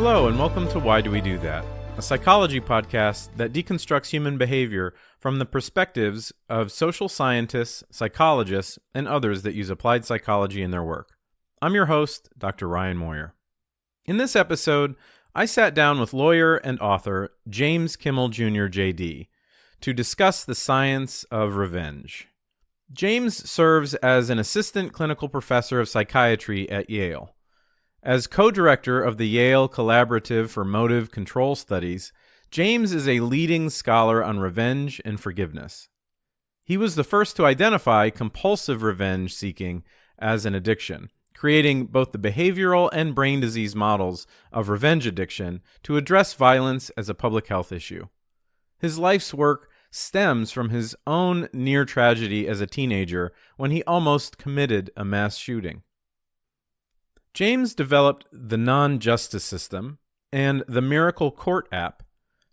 Hello, and welcome to Why Do We Do That, a psychology podcast that deconstructs human behavior from the perspectives of social scientists, psychologists, and others that use applied psychology in their work. I'm your host, Dr. Ryan Moyer. In this episode, I sat down with lawyer and author James Kimmel Jr., JD, to discuss the science of revenge. James serves as an assistant clinical professor of psychiatry at Yale. As co-director of the Yale Collaborative for Motive Control Studies, James is a leading scholar on revenge and forgiveness. He was the first to identify compulsive revenge seeking as an addiction, creating both the behavioral and brain disease models of revenge addiction to address violence as a public health issue. His life's work stems from his own near tragedy as a teenager when he almost committed a mass shooting. James developed the Non-Justice System and the Miracle Court app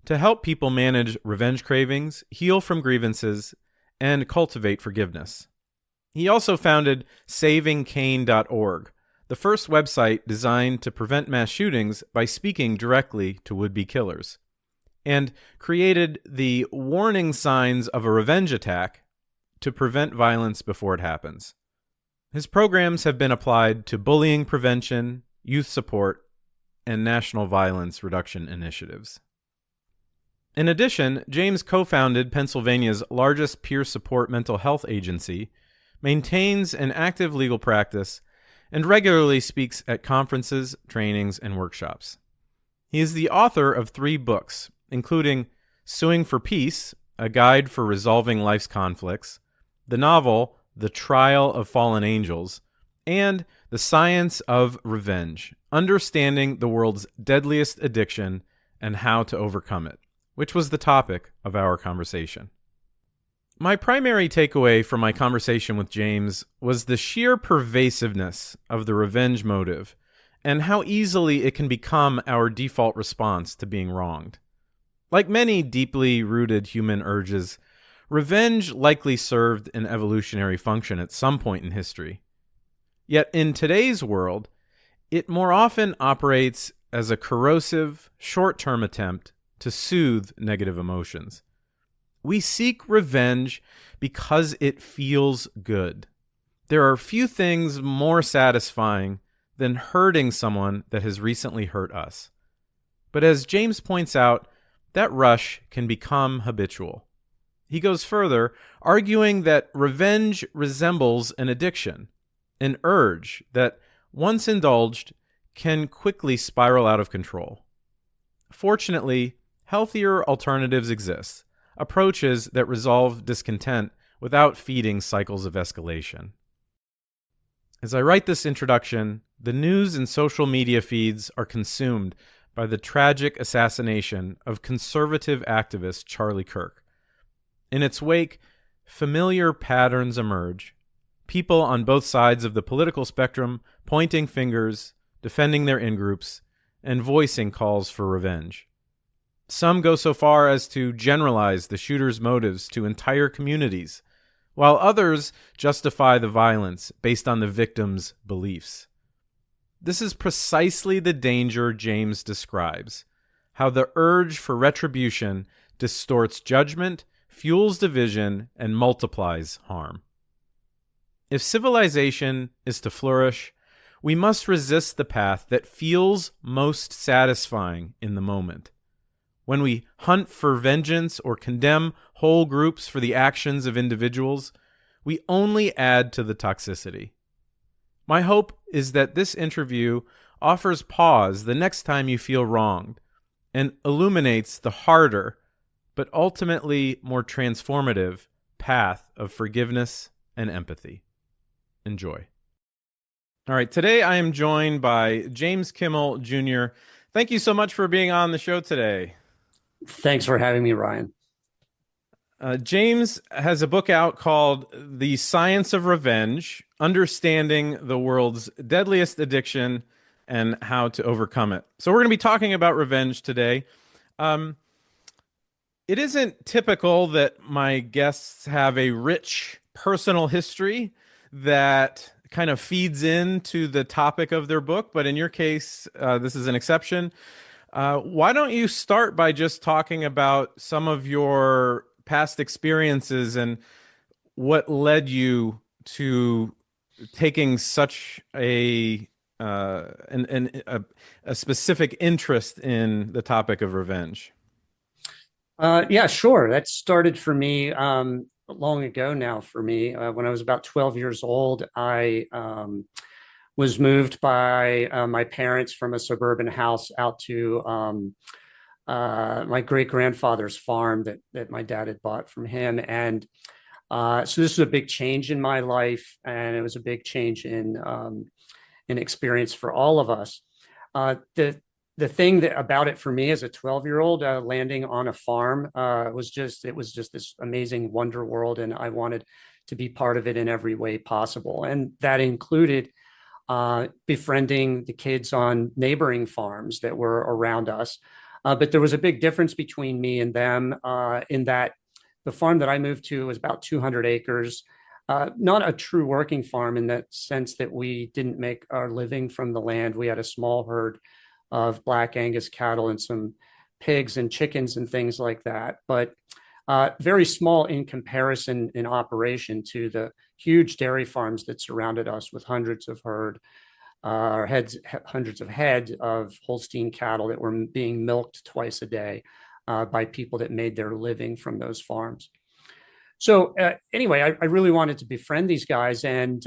to help people manage revenge cravings, heal from grievances, and cultivate forgiveness. He also founded SavingCain.org, the first website designed to prevent mass shootings by speaking directly to would-be killers, and created the warning signs of a revenge attack to prevent violence before it happens. His programs have been applied to bullying prevention, youth support, and national violence reduction initiatives. In addition, James co-founded Pennsylvania's largest peer support mental health agency, maintains an active legal practice, and regularly speaks at conferences, trainings, and workshops. He is the author of 3 books, including Suing for Peace, A Guide for Resolving Life's Conflicts, the novel The Trial of Fallen Angels, and The Science of Revenge, Understanding the World's Deadliest Addiction and How to Overcome It, which was the topic of our conversation. My primary takeaway from my conversation with James was the sheer pervasiveness of the revenge motive and how easily it can become our default response to being wronged. Like many deeply rooted human urges, revenge likely served an evolutionary function at some point in history. Yet in today's world, it more often operates as a corrosive, short-term attempt to soothe negative emotions. We seek revenge because it feels good. There are few things more satisfying than hurting someone that has recently hurt us. But as James points out, that rush can become habitual. He goes further, arguing that revenge resembles an addiction, an urge that, once indulged, can quickly spiral out of control. Fortunately, healthier alternatives exist, approaches that resolve discontent without feeding cycles of escalation. As I write this introduction, the news and social media feeds are consumed by the tragic assassination of conservative activist Charlie Kirk. In its wake, familiar patterns emerge. People on both sides of the political spectrum pointing fingers, defending their in-groups, and voicing calls for revenge. Some go so far as to generalize the shooter's motives to entire communities, while others justify the violence based on the victim's beliefs. This is precisely the danger James describes, how the urge for retribution distorts judgment, fuels division, and multiplies harm. If civilization is to flourish, we must resist the path that feels most satisfying in the moment. When we hunt for vengeance or condemn whole groups for the actions of individuals, we only add to the toxicity. My hope is that this interview offers pause the next time you feel wronged and illuminates the harder, but ultimately more transformative path of forgiveness and empathy. Enjoy. All right, today I am joined by James Kimmel Jr. Thank you so much for being on the show today. Thanks for having me, Ryan. James has a book out called The Science of Revenge, Understanding the World's Deadliest Addiction and How to Overcome It. So we're going to be talking about revenge today. It isn't typical that my guests have a rich personal history that kind of feeds into the topic of their book, but in your case, this is an exception. Why don't you start by just talking about some of your past experiences and what led you to taking such a specific interest in the topic of revenge? Yeah, sure. That started for me long ago now for me. When I was about 12 years old, I was moved by my parents from a suburban house out to my great grandfather's farm that my dad had bought from him. And so this was a big change in my life, and it was a big change in experience for all of us. The thing that about it for me as a 12-year-old landing on a farm it was just this amazing wonder world, and I wanted to be part of it in every way possible. And that included befriending the kids on neighboring farms that were around us. But there was a big difference between me and them in that the farm that I moved to was about 200 acres. Not a true working farm in that sense that we didn't make our living from the land. We had a small herd of Black Angus cattle and some pigs and chickens and things like that, but very small in comparison in operation to the huge dairy farms that surrounded us with hundreds of hundreds of head of Holstein cattle that were being milked twice a day by people that made their living from those farms. So anyway, I really wanted to befriend these guys, and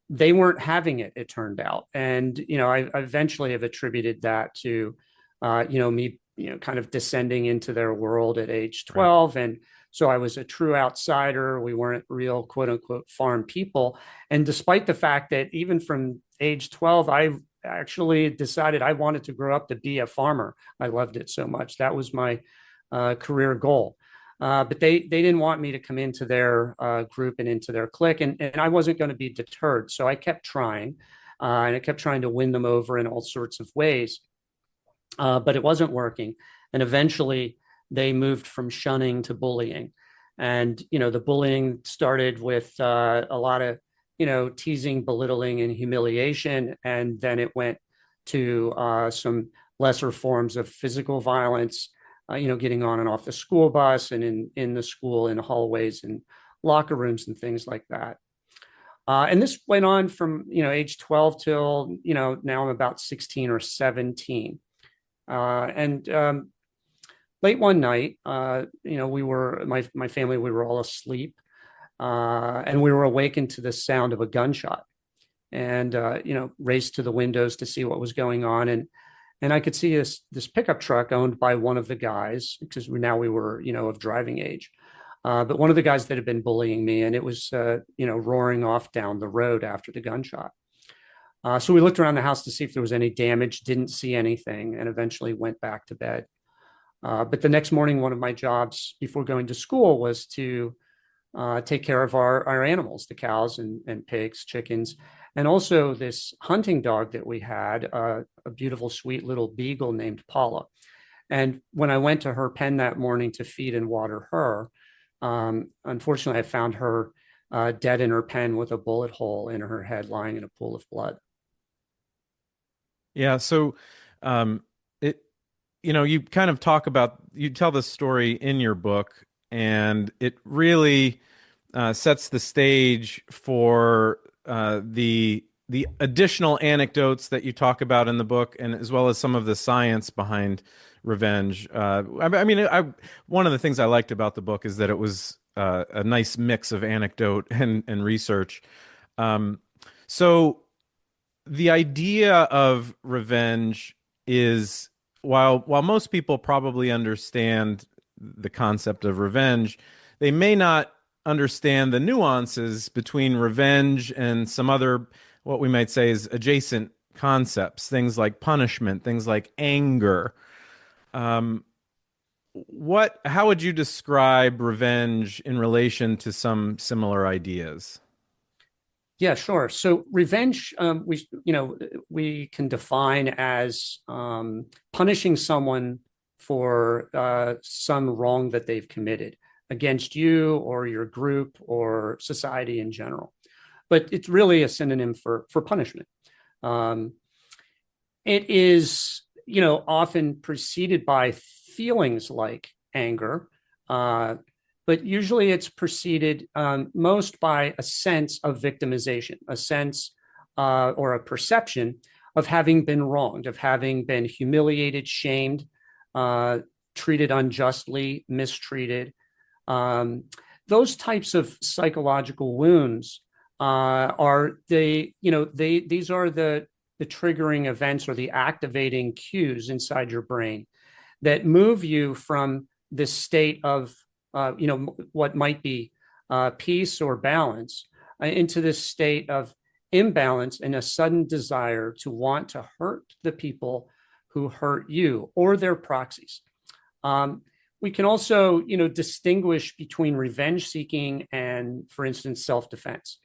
they weren't having it, it turned out. And, I eventually have attributed that to, me, kind of descending into their world at age 12. Right. And so I was a true outsider. We weren't real, quote unquote, farm people. And despite the fact that even from age 12, I actually decided I wanted to grow up to be a farmer. I loved it so much. That was my career goal. But they didn't want me to come into their group and into their clique, and I wasn't going to be deterred. So I kept trying, and I kept trying to win them over in all sorts of ways, but it wasn't working. And eventually, they moved from shunning to bullying, and the bullying started with a lot of teasing, belittling, and humiliation, and then it went to some lesser forms of physical violence. Getting on and off the school bus and in the school, in hallways and locker rooms and things like that. And this went on from, age 12 till, now I'm about 16 or 17. And late one night, my family, we were all asleep, and we were awakened to the sound of a gunshot, and, raced to the windows to see what was going on. And I could see this pickup truck owned by one of the guys, because we were, of driving age. But one of the guys that had been bullying me, and it was, roaring off down the road after the gunshot. So we looked around the house to see if there was any damage, didn't see anything, and eventually went back to bed. But the next morning, one of my jobs before going to school was to take care of our animals, the cows and pigs, chickens, and also this hunting dog that we had, a beautiful, sweet little beagle named Paula. And when I went to her pen that morning to feed and water her, unfortunately, I found her dead in her pen with a bullet hole in her head, lying in a pool of blood. Yeah. So, it, you kind of you tell this story in your book, and it really sets the stage for the additional anecdotes that you talk about in the book, and as well as some of the science behind revenge. One of the things I liked about the book is that it was a nice mix of anecdote and research. So the idea of revenge is, while most people probably understand the concept of revenge, they may not understand the nuances between revenge and some other, what we might say is adjacent concepts, things like punishment, things like anger. How would you describe revenge in relation to some similar ideas? Yeah, sure. So revenge, we can define as punishing someone for some wrong that they've committed against you or your group or society in general. but it's really a synonym for punishment. Um, it is, often preceded by feelings like anger, but usually it's preceded most by a sense of victimization, a sense or a perception of having been wronged, of having been humiliated, shamed, treated unjustly, mistreated. Um, those types of psychological wounds these are the triggering events or the activating cues inside your brain that move you from this state of what might be peace or balance into this state of imbalance and a sudden desire to want to hurt the people who hurt you or their proxies. We can also, distinguish between revenge seeking and, for instance, self-defense.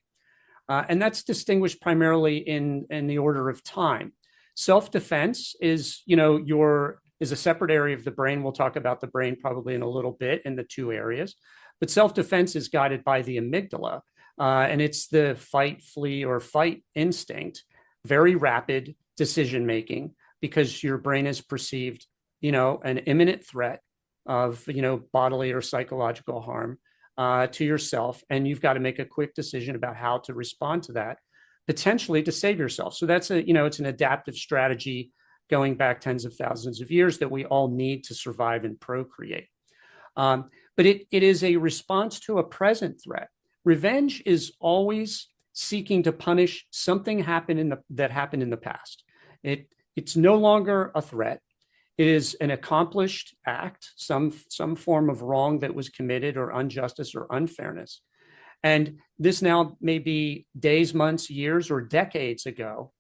And that's distinguished primarily in the order of time. Self-defense is, is a separate area of the brain. We'll talk about the brain probably in a little bit in the two areas. But self-defense is guided by the amygdala, and it's the fight, flee, or fight instinct, very rapid decision-making because your brain has perceived, an imminent threat of, bodily or psychological harm to yourself, and you've got to make a quick decision about how to respond to that, potentially to save yourself. So that's it's an adaptive strategy going back tens of thousands of years that we all need to survive and procreate. But it is a response to a present threat. Revenge is always seeking to punish something that happened in the past. It's no longer a threat. It is an accomplished act, some form of wrong that was committed, or injustice or unfairness. And this now may be days, months, years, or decades ago,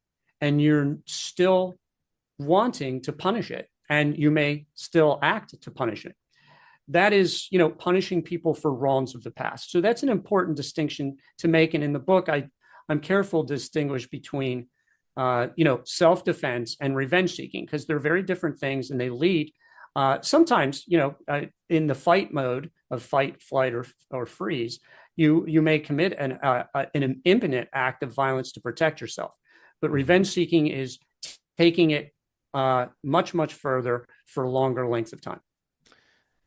and you're still wanting to punish it, and you may still act to punish it. That is, punishing people for wrongs of the past. So that's an important distinction to make. And in the book, I'm careful to distinguish between self-defense and revenge seeking, because they're very different things, and they lead sometimes, in the fight mode of fight, flight, or freeze, you may commit an imminent act of violence to protect yourself. But revenge seeking is taking it much, much further for longer lengths of time.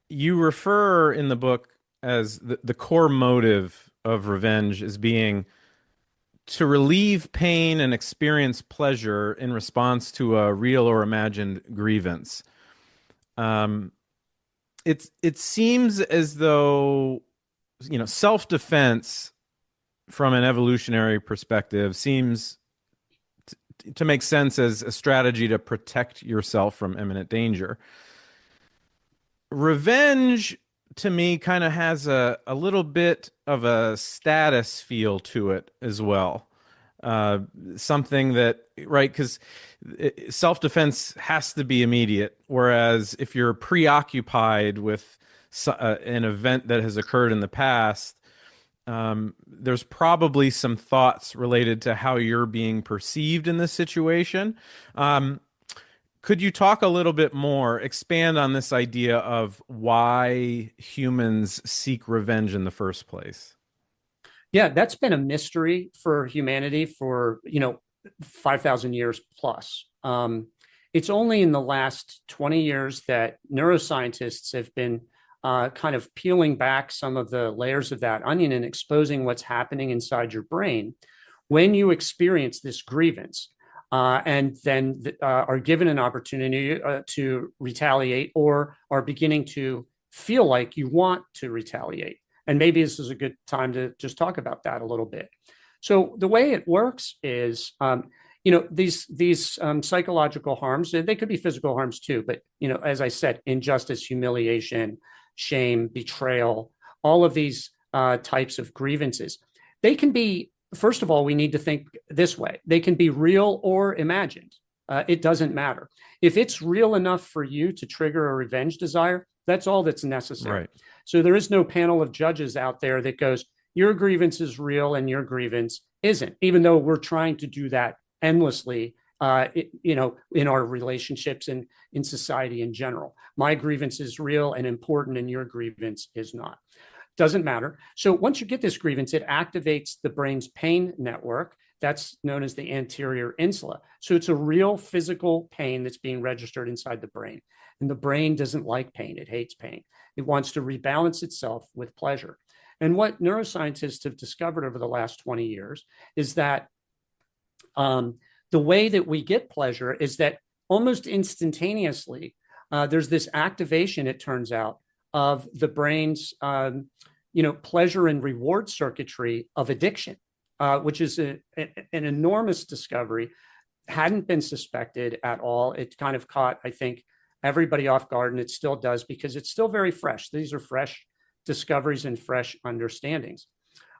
You refer in the book as the core motive of revenge as being to relieve pain and experience pleasure in response to a real or imagined grievance. It seems as though, self-defense from an evolutionary perspective seems to make sense as a strategy to protect yourself from imminent danger. Revenge, to me, kind of has a little bit of a status feel to it as well. Something that, right, because self-defense has to be immediate, whereas if you're preoccupied with an event that has occurred in the past, there's probably some thoughts related to how you're being perceived in this situation. Could you talk a little bit more, expand on this idea of why humans seek revenge in the first place? Yeah, that's been a mystery for humanity for, 5,000 years plus. It's only in the last 20 years that neuroscientists have been kind of peeling back some of the layers of that onion and exposing what's happening inside your brain when you experience this grievance. And then are given an opportunity to retaliate, or are beginning to feel like you want to retaliate. And maybe this is a good time to just talk about that a little bit. So the way it works is, these psychological harms, they could be physical harms too, but, as I said, injustice, humiliation, shame, betrayal, all of these types of grievances, they can be, first of all, we need to think this way. They can be real or imagined. It doesn't matter. If it's real enough for you to trigger a revenge desire, that's all that's necessary. Right. So there is no panel of judges out there that goes, your grievance is real and your grievance isn't, even though we're trying to do that endlessly, in our relationships and in society in general. My grievance is real and important, and your grievance is not. Doesn't matter. So once you get this grievance, it activates the brain's pain network. That's known as the anterior insula. So it's a real physical pain that's being registered inside the brain. And the brain doesn't like pain. It hates pain. It wants to rebalance itself with pleasure. And what neuroscientists have discovered over the last 20 years is that the way that we get pleasure is that almost instantaneously, there's this activation, it turns out, of the brain's pleasure and reward circuitry of addiction, which is an enormous discovery. Hadn't been suspected at all. It kind of caught, I think, everybody off guard, and it still does because it's still very fresh. These are fresh discoveries and fresh understandings.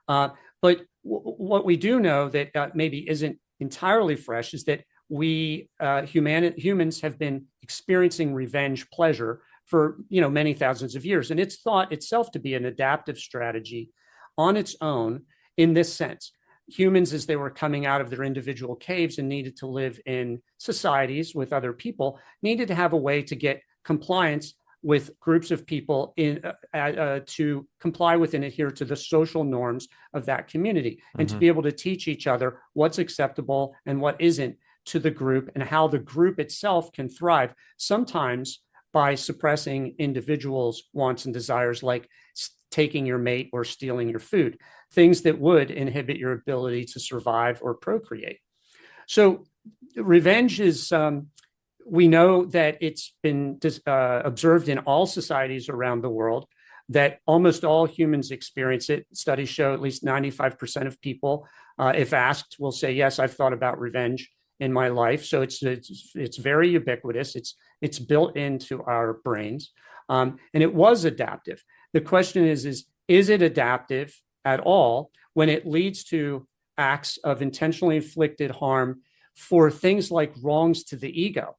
But what we do know that maybe isn't entirely fresh is that we humans have been experiencing revenge pleasure for many thousands of years, and it's thought itself to be an adaptive strategy on its own. In this sense, humans, as they were coming out of their individual caves and needed to live in societies with other people, needed to have a way to get compliance with groups of people to comply with and adhere to the social norms of that community, and to be able to teach each other what's acceptable and what isn't to the group, and how the group itself can thrive, sometimes by suppressing individuals' wants and desires, like taking your mate or stealing your food, things that would inhibit your ability to survive or procreate. So revenge is, we know that it's been observed in all societies around the world, that almost all humans experience it. Studies show at least 95% of people, if asked, will say, yes, I've thought about revenge in my life. So it's very ubiquitous. It's built into our brains, and it was adaptive. The question is it adaptive at all when it leads to acts of intentionally inflicted harm for things like wrongs to the ego,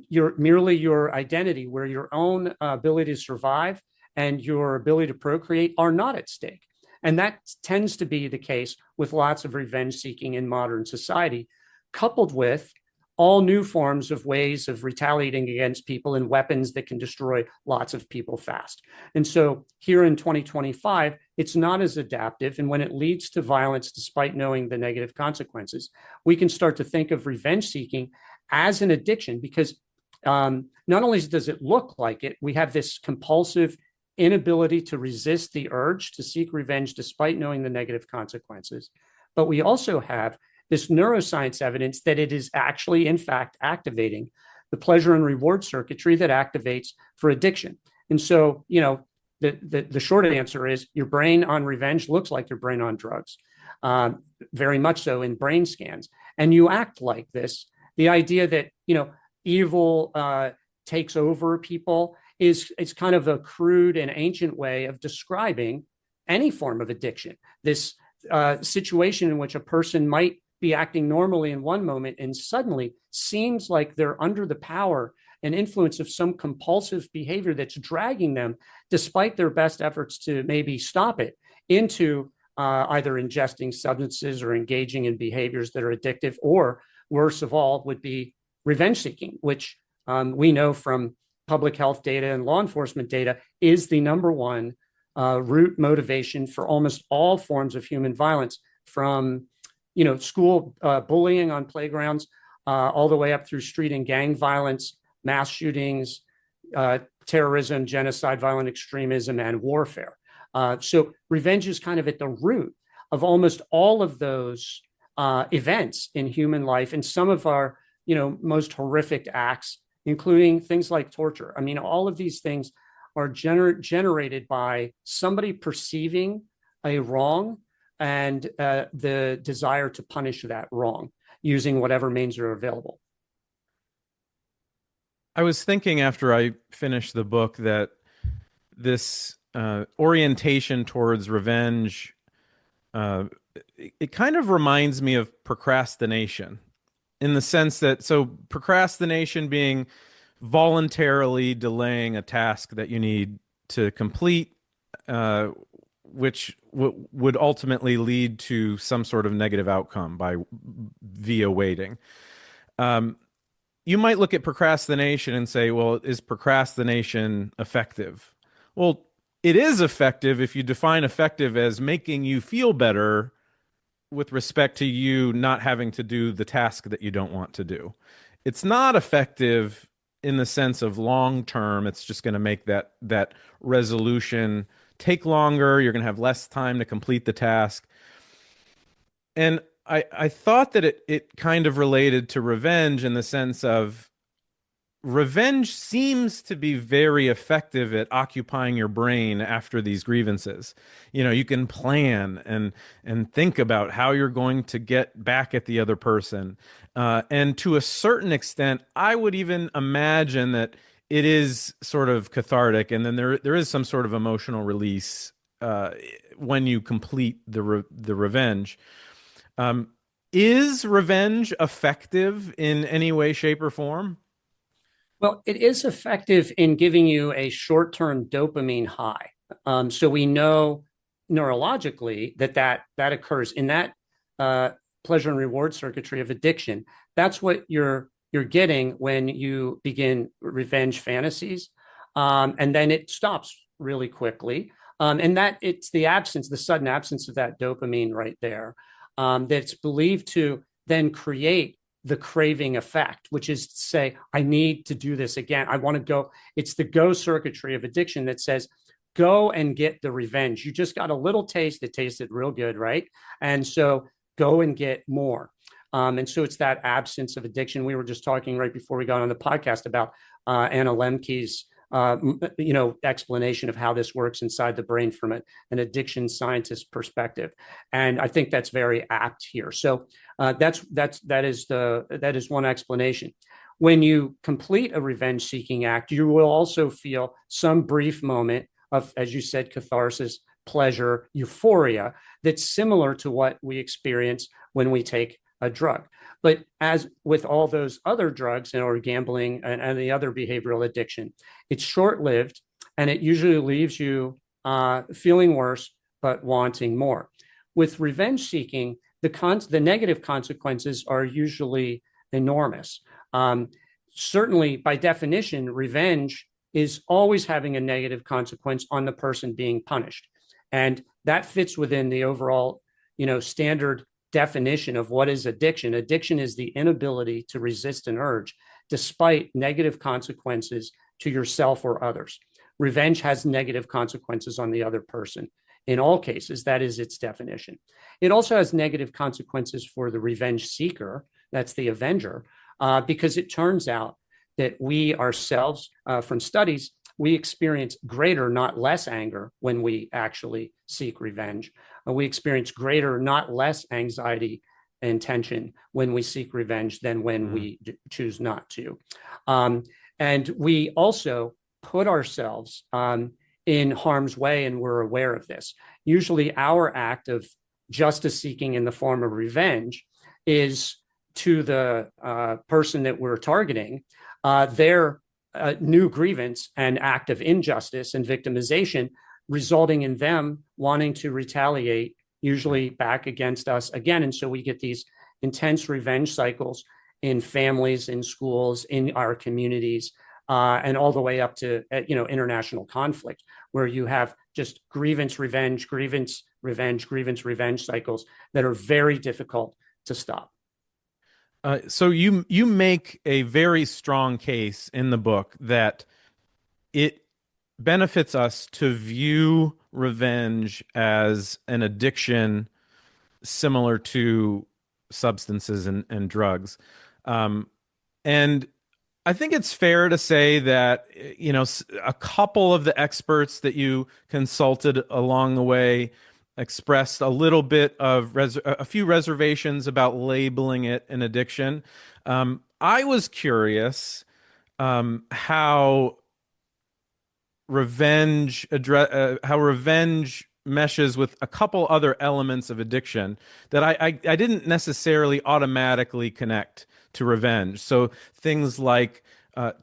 your identity, where your own ability to survive and your ability to procreate are not at stake? And that tends to be the case with lots of revenge seeking in modern society, coupled with all new forms of ways of retaliating against people and weapons that can destroy lots of people fast. And so here in 2025, it's not as adaptive. And when it leads to violence, despite knowing the negative consequences, we can start to think of revenge seeking as an addiction, because not only does it look like it, we have this compulsive inability to resist the urge to seek revenge despite knowing the negative consequences. But we also have this neuroscience evidence that it is actually, in fact, activating the pleasure and reward circuitry that activates for addiction. And so, the short answer is your brain on revenge looks like your brain on drugs, very much so in brain scans. And you act like this. The idea that, evil takes over people is kind of a crude and ancient way of describing any form of addiction. This situation in which a person might be acting normally in one moment and suddenly seems like they're under the power and influence of some compulsive behavior that's dragging them, despite their best efforts to maybe stop it, into either ingesting substances or engaging in behaviors that are addictive, or worse of all, would be revenge seeking, which we know from public health data and law enforcement data is the number one root motivation for almost all forms of human violence, from school bullying on playgrounds, all the way up through street and gang violence, mass shootings, terrorism, genocide, violent extremism, and warfare. So revenge is kind of at the root of almost all of those events in human life, and some of our most horrific acts, including things like torture. I mean, all of these things are generated by somebody perceiving a wrong and the desire to punish that wrong using whatever means are available. I was thinking after I finished the book that this orientation towards revenge, it kind of reminds me of procrastination, in the sense that, so procrastination being voluntarily delaying a task that you need to complete, which would ultimately lead to some sort of negative outcome via waiting. You might look at procrastination and say, well, is procrastination effective? Well, it is effective if you define effective as making you feel better with respect to you not having to do the task that you don't want to do. It's not effective in the sense of long term. It's just going to make that resolution take longer. You're going to have less time to complete the task. And I thought that it kind of related to revenge in the sense of revenge seems to be very effective at occupying your brain after these grievances. You know, you can plan and think about how you're going to get back at the other person. And to a certain extent, I would even imagine that it is sort of cathartic, and then there is some sort of emotional release when you complete the revenge. Um, is revenge effective in any way, shape, or form? Well, it is effective in giving you a short-term dopamine high. So we know neurologically that occurs in that pleasure and reward circuitry of addiction. That's what you're getting when you begin revenge fantasies, and then it stops really quickly. And that it's the sudden absence of that dopamine right there, that's believed to then create the craving effect, which is to say, I need to do this again. I want to go. It's the go circuitry of addiction that says, go and get the revenge. You just got a little taste. It tasted real good, right? And so go and get more. And so it's that absence of addiction. We were just talking right before we got on the podcast about Anna Lemke's explanation of how this works inside the brain from an addiction scientist perspective, and I think that's very apt here. So that is one explanation. When you complete a revenge-seeking act, you will also feel some brief moment of, as you said, catharsis, pleasure, euphoria that's similar to what we experience when we take a drug. But as with all those other drugs or gambling and the other behavioral addiction, it's short-lived and it usually leaves you feeling worse but wanting more. With revenge seeking, the negative consequences are usually enormous. Certainly, by definition, revenge is always having a negative consequence on the person being punished, and that fits within the overall, standard definition of what is addiction. Addiction is the inability to resist an urge despite negative consequences to yourself or others. Revenge has negative consequences on the other person. In all cases, that is its definition. It also has negative consequences for the revenge seeker, that's the avenger, because it turns out that we ourselves, from studies, we experience greater, not less anger when we actually seek revenge. We experience greater, not less anxiety and tension when we seek revenge than when we choose not to. And we also put ourselves in harm's way, and we're aware of this. Usually our act of justice seeking in the form of revenge is to the person that we're targeting, their new grievance and act of injustice and victimization, resulting in them wanting to retaliate, usually back against us again. And so we get these intense revenge cycles in families, in schools, in our communities, and all the way up to international conflict, where you have just grievance, revenge, grievance, revenge, grievance, revenge cycles that are very difficult to stop. So you make a very strong case in the book that it benefits us to view revenge as an addiction similar to substances and drugs. And I think it's fair to say that, a couple of the experts that you consulted along the way expressed a little bit of a few reservations about labeling it an addiction. I was curious how revenge meshes with a couple other elements of addiction that I didn't necessarily automatically connect to revenge. So things like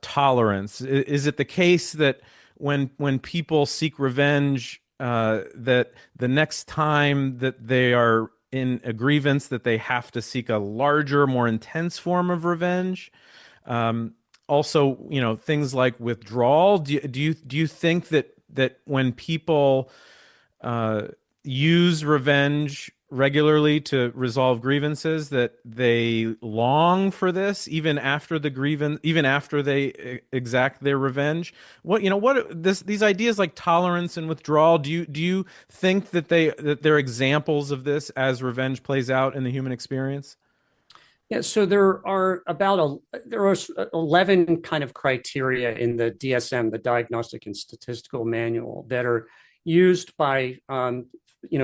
tolerance. Is it the case that when people seek revenge, that the next time that they are in a grievance, that they have to seek a larger, more intense form of revenge? Also, things like withdrawal. Do you think that that when people use revenge regularly to resolve grievances, that they long for this even after the grievance, even after they exact their revenge? These ideas like tolerance and withdrawal, do you think that they're examples of this as revenge plays out in the human experience? Yeah, so there are 11 kind of criteria in the DSM, the Diagnostic and Statistical Manual, that are used by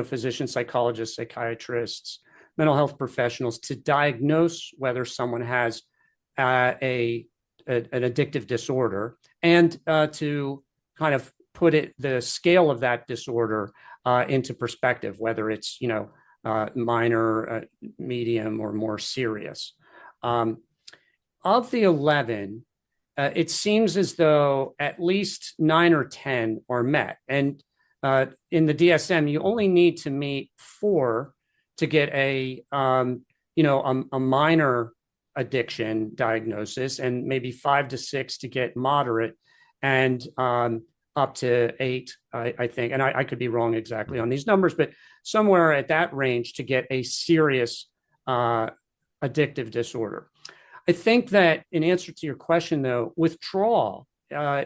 physicians, psychologists, psychiatrists, mental health professionals to diagnose whether someone has an addictive disorder, and to kind of put the scale of that disorder into perspective, whether it's minor, medium, or more serious. Of the 11, it seems as though at least 9 or 10 are met. And in the DSM, you only need to meet 4 to get a minor addiction diagnosis, and maybe 5 to 6 to get moderate, and up to 8, I think. And I could be wrong exactly on these numbers, but somewhere at that range to get a serious addictive disorder. I think that in answer to your question, though, withdrawal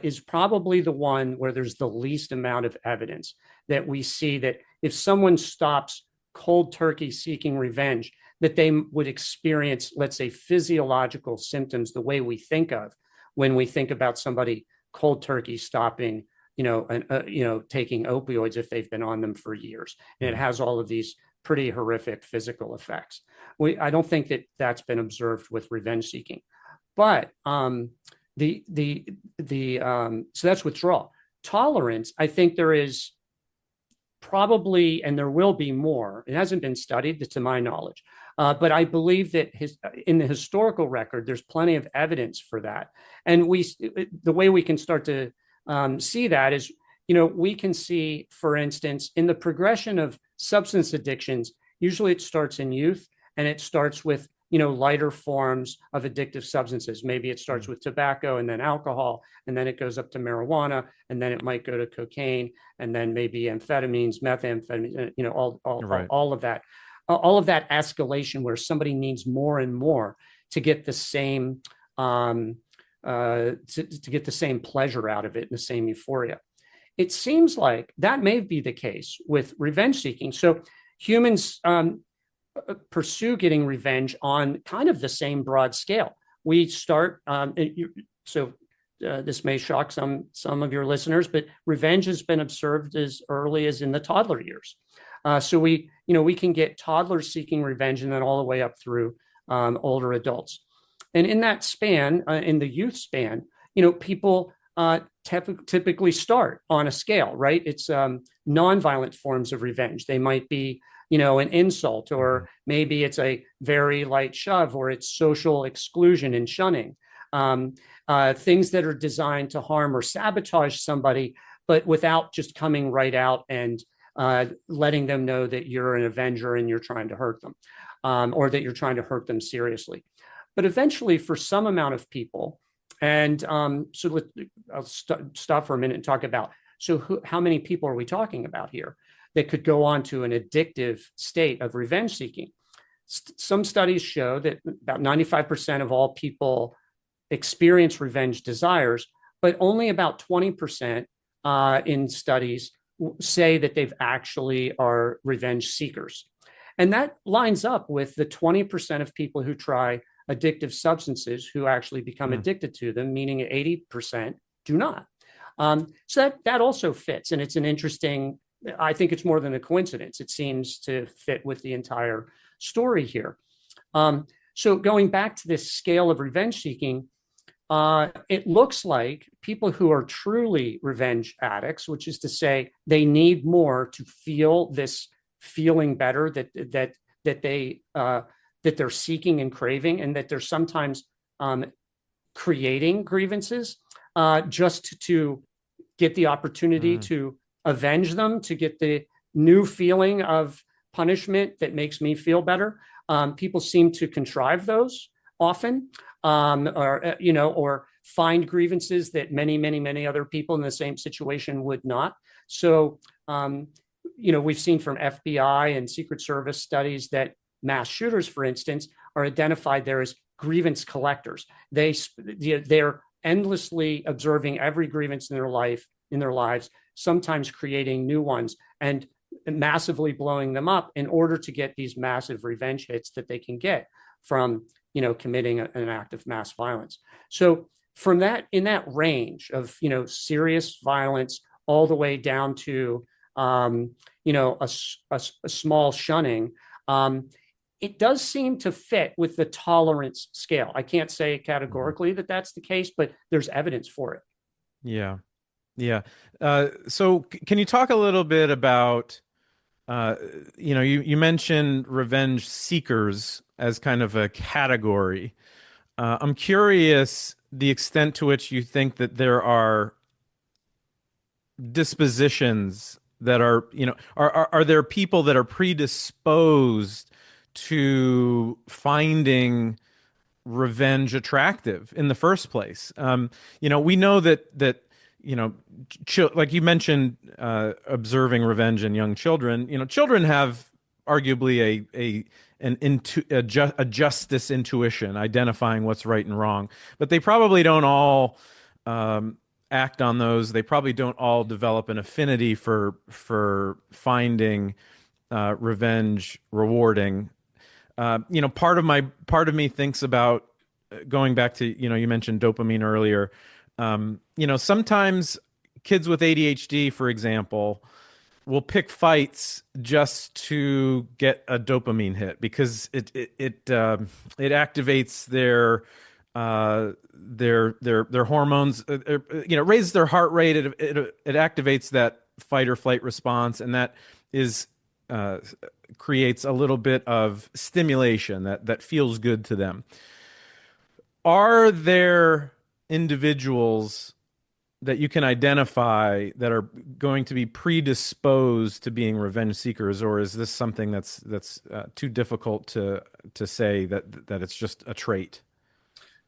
is probably the one where there's the least amount of evidence that we see that if someone stops cold turkey seeking revenge, that they would experience, let's say, physiological symptoms the way we think of when we think about somebody cold turkey stopping taking opioids if they've been on them for years. And it has all of these pretty horrific physical effects. I don't think that that's been observed with revenge seeking. But so that's withdrawal. Tolerance, I think there is probably, and there will be more. It hasn't been studied, to my knowledge. But I believe that in the historical record, there's plenty of evidence for that. And the way we can start to see that is, we can see, for instance, in the progression of substance addictions, usually it starts in youth, and it starts with, lighter forms of addictive substances. Maybe it starts with tobacco and then alcohol, and then it goes up to marijuana, and then it might go to cocaine, and then maybe amphetamines, methamphetamines, all of that. All of that escalation where somebody needs more and more to get the same to get the same pleasure out of it, and the same euphoria. It seems like that may be the case with revenge seeking. So humans pursue getting revenge on kind of the same broad scale. We start, this may shock some of your listeners, but revenge has been observed as early as in the toddler years. So we can get toddlers seeking revenge, and then all the way up through older adults. And in that span, in the youth span, people typically start on a scale, right? It's nonviolent forms of revenge. They might be, an insult, or maybe it's a very light shove, or it's social exclusion and shunning. Things that are designed to harm or sabotage somebody, but without just coming right out and letting them know that you're an avenger and you're trying to hurt them, or that you're trying to hurt them seriously. But eventually, for some amount of people, and I'll stop for a minute and talk about, how many people are we talking about here that could go on to an addictive state of revenge seeking? Some studies show that about 95% of all people experience revenge desires, but only about 20% in studies say that they've actually are revenge seekers. And that lines up with the 20% of people who try addictive substances who actually become addicted to them, meaning 80% do not. So that also fits. And it's an interesting, I think it's more than a coincidence. It seems to fit with the entire story here. So going back to this scale of revenge seeking, it looks like people who are truly revenge addicts, which is to say they need more to feel this feeling better that they're seeking and craving, and that they're sometimes creating grievances just to get the opportunity to avenge them, to get the new feeling of punishment that makes me feel better. People seem to contrive those often, or find grievances that many other people in the same situation would not. So, we've seen from FBI and Secret Service studies that mass shooters, for instance, are identified there as grievance collectors. They're endlessly observing every grievance in their lives, sometimes creating new ones and massively blowing them up in order to get these massive revenge hits that they can get from committing an act of mass violence. So from that, in that range of serious violence all the way down to a small shunning, it does seem to fit with the tolerance scale. I can't say categorically that that's the case, but there's evidence for it. Yeah. Yeah. So can you talk a little bit about, you mentioned revenge seekers as kind of a category. I'm curious the extent to which you think that there are dispositions that are there people that are predisposed to finding revenge attractive in the first place? We know that like you mentioned, observing revenge in young children. Children have arguably a justice intuition, identifying what's right and wrong, but they probably don't all act on those. They probably don't all develop an affinity for finding revenge rewarding. Part of me thinks about going back to, you mentioned dopamine earlier. Sometimes kids with ADHD, for example, will pick fights just to get a dopamine hit because it activates their hormones, raises their heart rate. It activates that fight or flight response, and that is creates a little bit of stimulation that feels good to them. Are there individuals that you can identify that are going to be predisposed to being revenge seekers, or is this something that's too difficult to say that it's just a trait?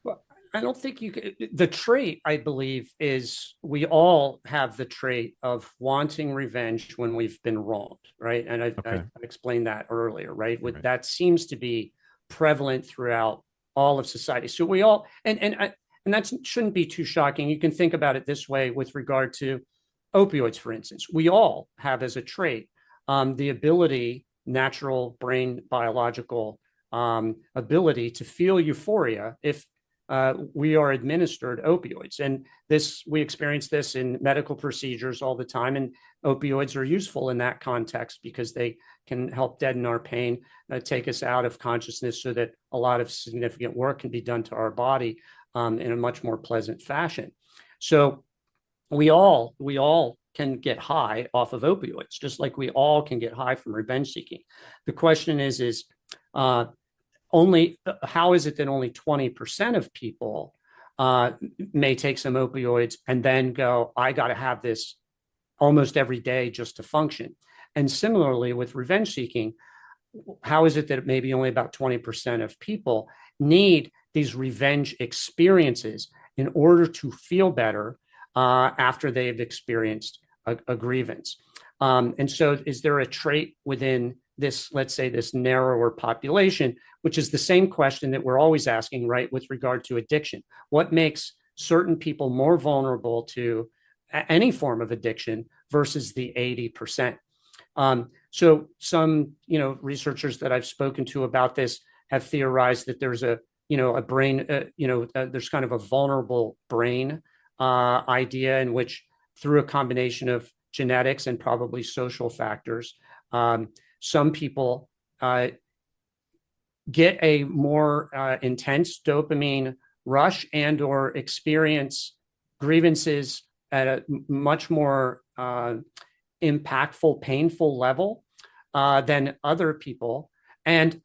Well, I don't think you could. The trait, I believe, is we all have the trait of wanting revenge when we've been wronged, right? And I explained that earlier, right? Right. That seems to be prevalent throughout all of society. So we all, and that shouldn't be too shocking. You can think about it this way with regard to opioids, for instance. We all have as a trait the ability, natural brain biological ability to feel euphoria if we are administered opioids. And we experience this in medical procedures all the time. And opioids are useful in that context because they can help deaden our pain, take us out of consciousness so that a lot of significant work can be done to our body in a much more pleasant fashion. So we all can get high off of opioids, just like we all can get high from revenge seeking. The question is only how is it that only 20% of people may take some opioids and then go, I got to have this almost every day just to function? And similarly with revenge seeking, how is it that maybe only about 20% of people need these revenge experiences in order to feel better after they've experienced a grievance? And so is there a trait within this, let's say, this narrower population, which is the same question that we're always asking, right, with regard to addiction? What makes certain people more vulnerable to any form of addiction versus the 80%? So some, researchers that I've spoken to about this have theorized that there's a brain, there's kind of a vulnerable brain idea in which, through a combination of genetics and probably social factors, some people get a more intense dopamine rush and or experience grievances at a much more impactful, painful level than other people, and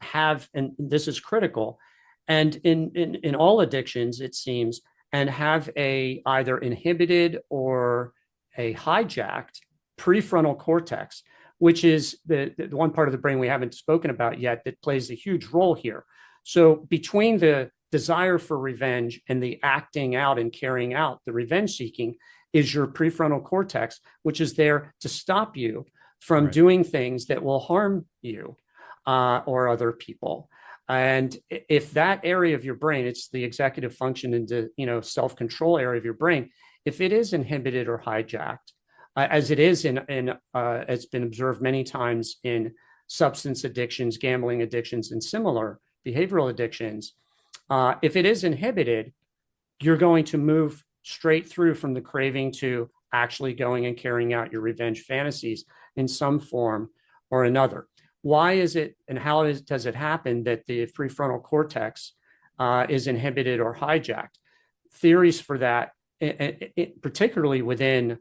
this is critical, and in all addictions, it seems, and have a either inhibited or a hijacked prefrontal cortex, which is the one part of the brain we haven't spoken about yet that plays a huge role here. So between the desire for revenge and the acting out and carrying out the revenge seeking is your prefrontal cortex, which is there to stop you from doing things that will harm you or other people. And if that area of your brain, it's the executive function and the self-control area of your brain, if it is inhibited or hijacked, as it is it's been observed many times in substance addictions, gambling addictions, and similar behavioral addictions, if it is inhibited, you're going to move straight through from the craving to actually going and carrying out your revenge fantasies in some form or another. Why is it and how does it happen that the prefrontal cortex is inhibited or hijacked? Theories for that, particularly within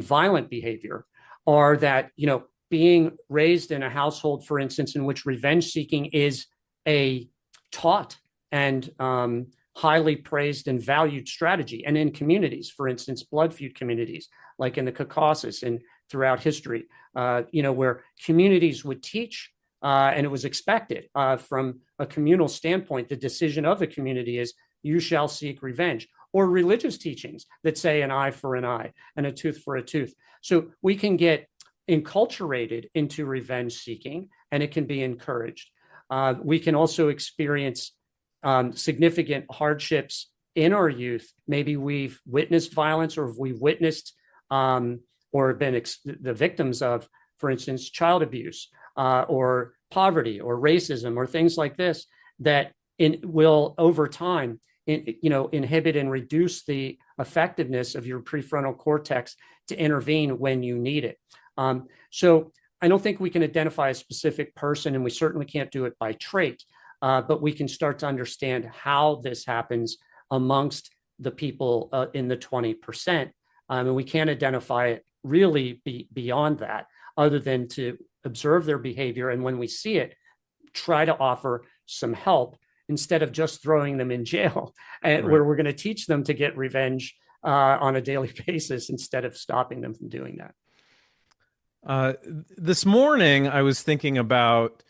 violent behavior, are that being raised in a household, for instance, in which revenge seeking is a taught and highly praised and valued strategy, and in communities, for instance, blood feud communities like in the Caucasus and throughout history, where communities would teach, and it was expected from a communal standpoint, the decision of the community is you shall seek revenge, or religious teachings that say an eye for an eye and a tooth for a tooth. So we can get enculturated into revenge seeking, and it can be encouraged. We can also experience significant hardships in our youth. Maybe we've witnessed violence, or we've witnessed or been the victims of, for instance, child abuse or poverty or racism or things like this that will over time inhibit and reduce the effectiveness of your prefrontal cortex to intervene when you need it. So I don't think we can identify a specific person, and we certainly can't do it by trait, but we can start to understand how this happens amongst the people in the 20%. And we can't identify it really beyond that, other than to observe their behavior. And when we see it, try to offer some help instead of just throwing them in jail, and where we're going to teach them to get revenge on a daily basis instead of stopping them from doing that. This morning, I was thinking about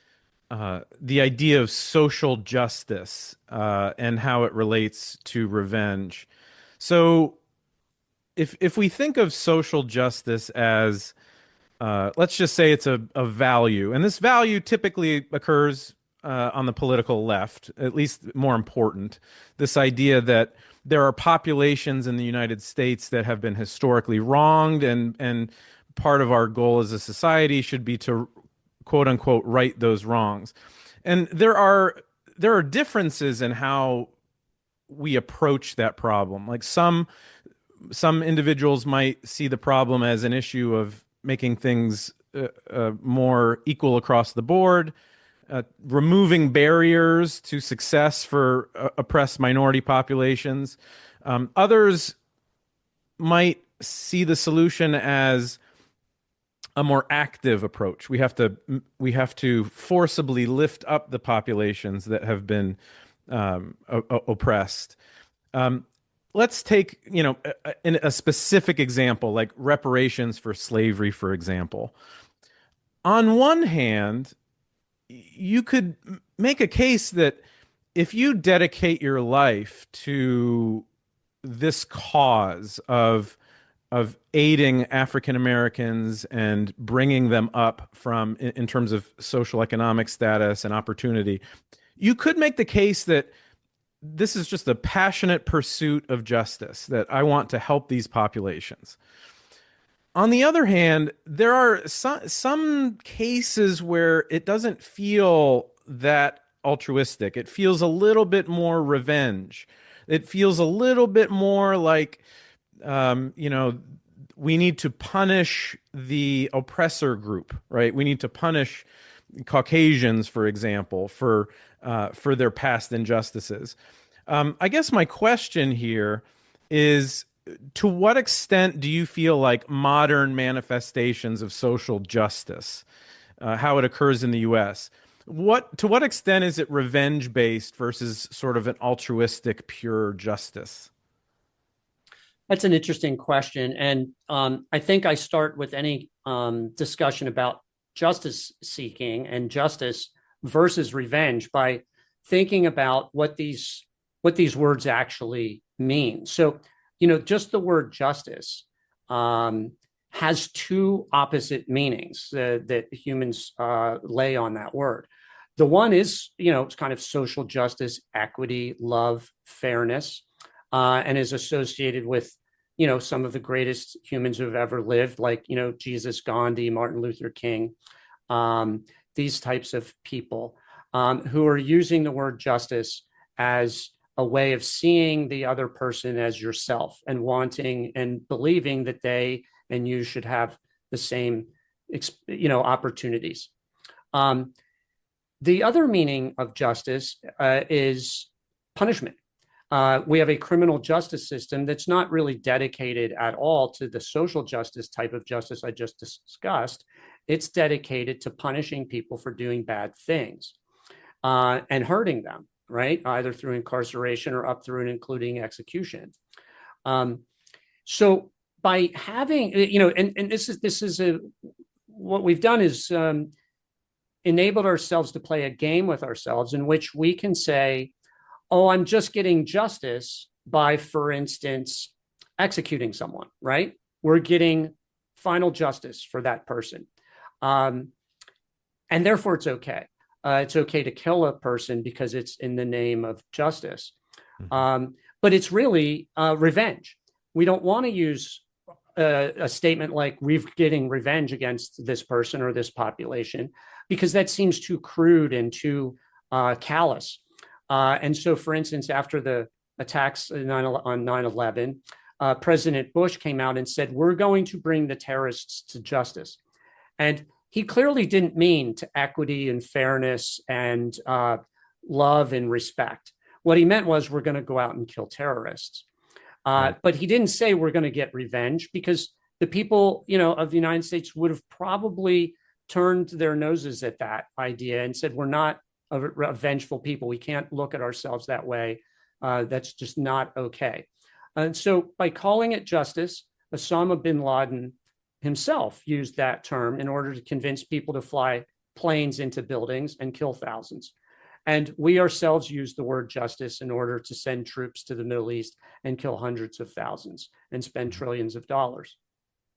the idea of social justice and how it relates to revenge. So, if we think of social justice as, let's just say it's a value, and this value typically occurs on the political left, at least more important, this idea that there are populations in the United States that have been historically wronged, and part of our goal as a society should be to quote unquote right those wrongs. And there are differences in how we approach that problem. Like some individuals might see the problem as an issue of making things more equal across the board, removing barriers to success for oppressed minority populations. Others might see the solution as a more active approach. We have to forcibly lift up the populations that have been oppressed. Let's take a specific example, like reparations for slavery, for example. On one hand, you could make a case that if you dedicate your life to this cause of aiding African Americans and bringing them up from in terms of social economic status and opportunity, you could make the case that this is just a passionate pursuit of justice, that I want to help these populations. On the other hand, there are some cases where it doesn't feel that altruistic. It feels a little bit more revenge. It feels a little bit more like, we need to punish the oppressor group, right? We need to punish Caucasians, for example, for their past injustices. I guess my question here is, to what extent do you feel like modern manifestations of social justice, how it occurs in the U.S., to what extent is it revenge-based versus sort of an altruistic, pure justice? That's an interesting question. And I think I start with any discussion about justice seeking and justice versus revenge by thinking about what these words actually mean. So, just the word justice has two opposite meanings that humans lay on that word. The one is, it's kind of social justice, equity, love, fairness, and is associated with, some of the greatest humans who have ever lived, like, Jesus, Gandhi, Martin Luther King, these types of people who are using the word justice as a way of seeing the other person as yourself and wanting and believing that they and you should have the same, opportunities. The other meaning of justice is punishment. We have a criminal justice system that's not really dedicated at all to the social justice type of justice I just discussed. It's dedicated to punishing people for doing bad things and hurting them, right? Either through incarceration or up through and including execution. So by having, and this is what we've done is enabled ourselves to play a game with ourselves in which we can say, oh, I'm just getting justice by, for instance, executing someone, right? We're getting final justice for that person. And therefore it's okay. It's okay to kill a person because it's in the name of justice. But it's really revenge. We don't want to use a statement like we're getting revenge against this person or this population, because that seems too crude and too callous. And so, for instance, after the attacks on 9/11, President Bush came out and said, we're going to bring the terrorists to justice. And he clearly didn't mean to equity and fairness and love and respect. What he meant was we're going to go out and kill terrorists. Right. But he didn't say we're going to get revenge, because the people, of the United States would have probably turned their noses at that idea and said, we're not a vengeful people. We can't look at ourselves that way. That's just not okay. And so by calling it justice, Osama bin Laden himself used that term in order to convince people to fly planes into buildings and kill thousands. And we ourselves use the word justice in order to send troops to the Middle East and kill hundreds of thousands and spend trillions of dollars.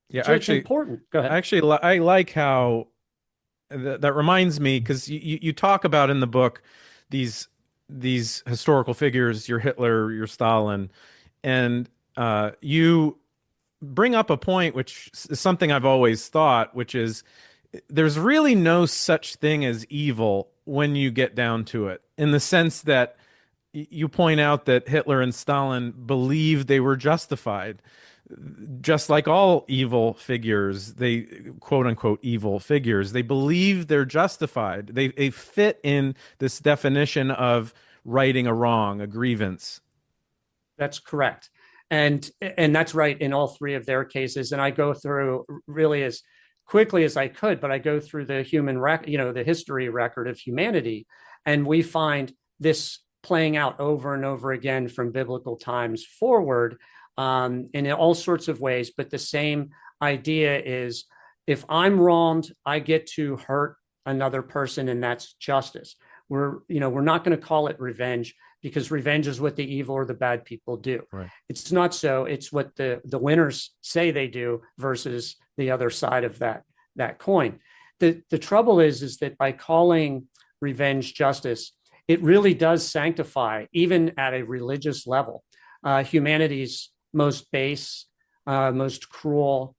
Yeah, so actually, it's important. Go ahead. Actually, I like how that reminds me, because you talk about in the book these historical figures, your Hitler, your Stalin, and you bring up a point which is something I've always thought, which is there's really no such thing as evil when you get down to it, in the sense that you point out that Hitler and Stalin believed they were justified. Just like all evil figures, they quote unquote evil figures, they believe they're justified. They fit in this definition of righting a wrong, a grievance. That's correct. And that's right in all three of their cases. And I go through really as quickly as I could, but I go through the the history record of humanity, and we find this playing out over and over again from biblical times forward, in all sorts of ways. But the same idea is, if I'm wronged, I get to hurt another person, and that's justice. We're not going to call it revenge, because revenge is what the evil or the bad people do. Right. It's not so. It's what the winners say they do versus the other side of that coin. The trouble is that by calling revenge justice, it really does sanctify, even at a religious level, humanity's most base, most cruel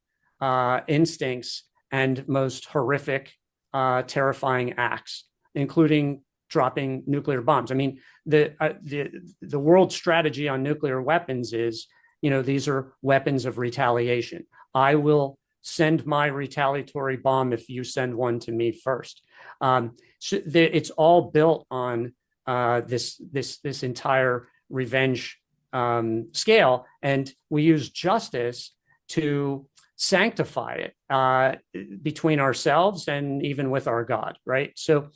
instincts and most horrific, terrifying acts, including dropping nuclear bombs. I mean, the world strategy on nuclear weapons is, these are weapons of retaliation. I will send my retaliatory bomb if you send one to me first. So it's all built on this entire revenge scale, and we use justice to sanctify it between ourselves and even with our God, right? So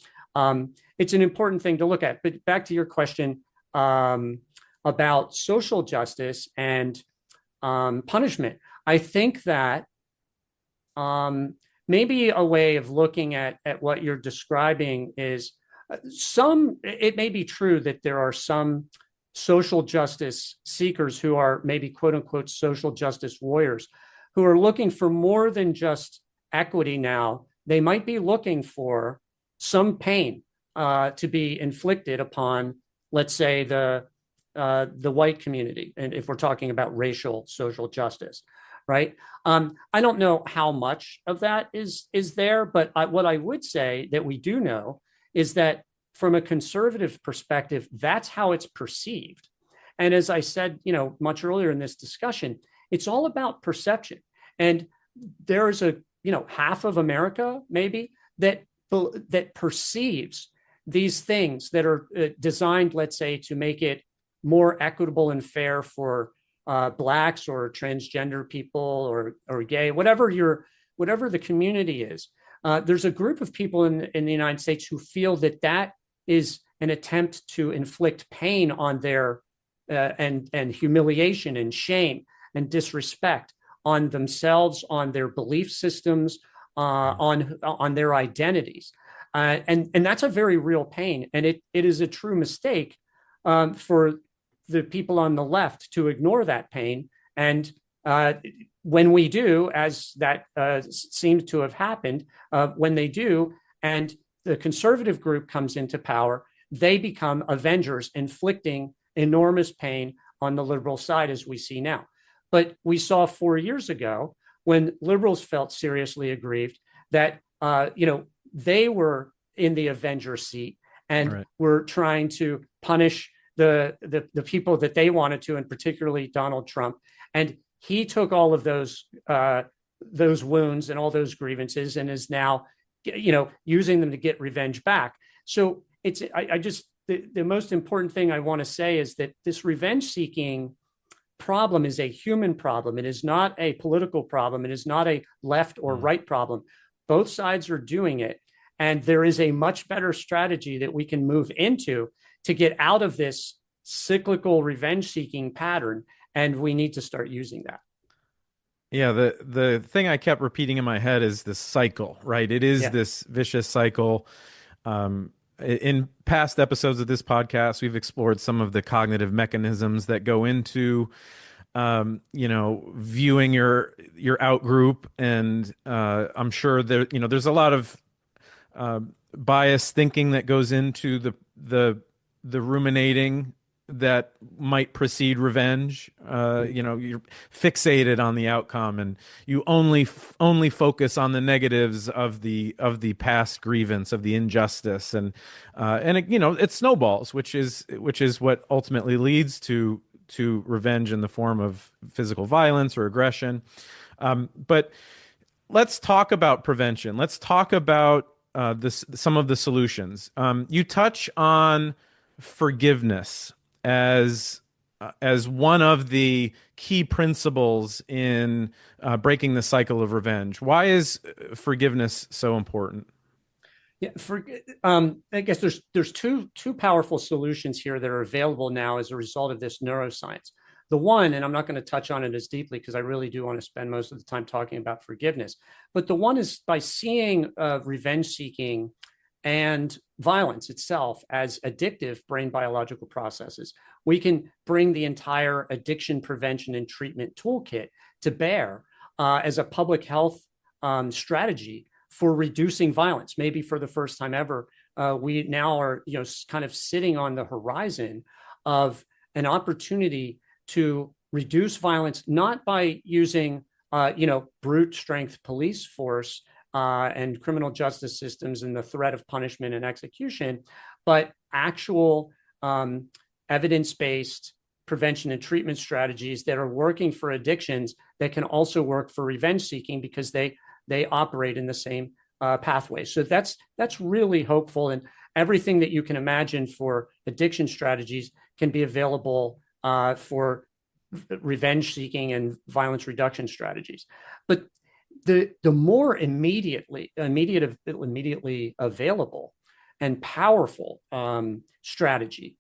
it's an important thing to look at. But back to your question about social justice and punishment, I think that maybe a way of looking at what you're describing is It may be true that there are some social justice seekers who are maybe quote unquote social justice warriors who are looking for more than just equity now. They might be looking for some pain to be inflicted upon, let's say, the white community, and if we're talking about racial social justice, right? I don't know how much of that is there, but what I would say that we do know is that from a conservative perspective, that's how it's perceived. And as I said, much earlier in this discussion, it's all about perception. And there's half of America maybe that perceives these things that are designed, let's say, to make it more equitable and fair for Blacks or transgender people or gay, whatever the community is. There's a group of people in the United States who feel that is an attempt to inflict pain on their and humiliation and shame and disrespect on themselves, on their belief systems, on their identities. And that's a very real pain. And it is a true mistake for the people on the left to ignore that pain. And when we do, as that seems to have happened, when they do, and the conservative group comes into power, they become avengers, inflicting enormous pain on the liberal side, as we see now. But we saw 4 years ago when liberals felt seriously aggrieved that they were in the avenger seat and were trying to punish the people that they wanted to, and particularly Donald Trump. And he took all of those wounds and all those grievances and is now, using them to get revenge back. So the most important thing I want to say is that this revenge seeking problem is a human problem. It is not a political problem. It is not a left or right problem. Both sides are doing it. And there is a much better strategy that we can move into to get out of this cyclical revenge seeking pattern. And we need to start using that. Yeah, the thing I kept repeating in my head is this cycle, right? It is this vicious cycle. In past episodes of this podcast, we've explored some of the cognitive mechanisms that go into, viewing your out group, and I'm sure there's a lot of bias thinking that goes into the ruminating that might precede revenge. You're fixated on the outcome, and you only focus on the negatives of the past grievance, of the injustice, and it snowballs, which is what ultimately leads to revenge in the form of physical violence or aggression. But let's talk about prevention. Let's talk about some of the solutions. You touch on forgiveness as one of the key principles in breaking the cycle of revenge. Why is forgiveness so important? Yeah, I guess there's two powerful solutions here that are available now as a result of this neuroscience. The one, and I'm not going to touch on it as deeply because I really do want to spend most of the time talking about forgiveness, but the one is by seeing revenge seeking and violence itself as addictive brain biological processes, we can bring the entire addiction prevention and treatment toolkit to bear as a public health strategy for reducing violence. Maybe for the first time ever, we now are kind of sitting on the horizon of an opportunity to reduce violence, not by using brute strength police force and criminal justice systems and the threat of punishment and execution, but actual evidence-based prevention and treatment strategies that are working for addictions that can also work for revenge seeking because they operate in the same pathway. So that's really hopeful, and everything that you can imagine for addiction strategies can be available for revenge seeking and violence reduction strategies. But the more immediately available and powerful strategy,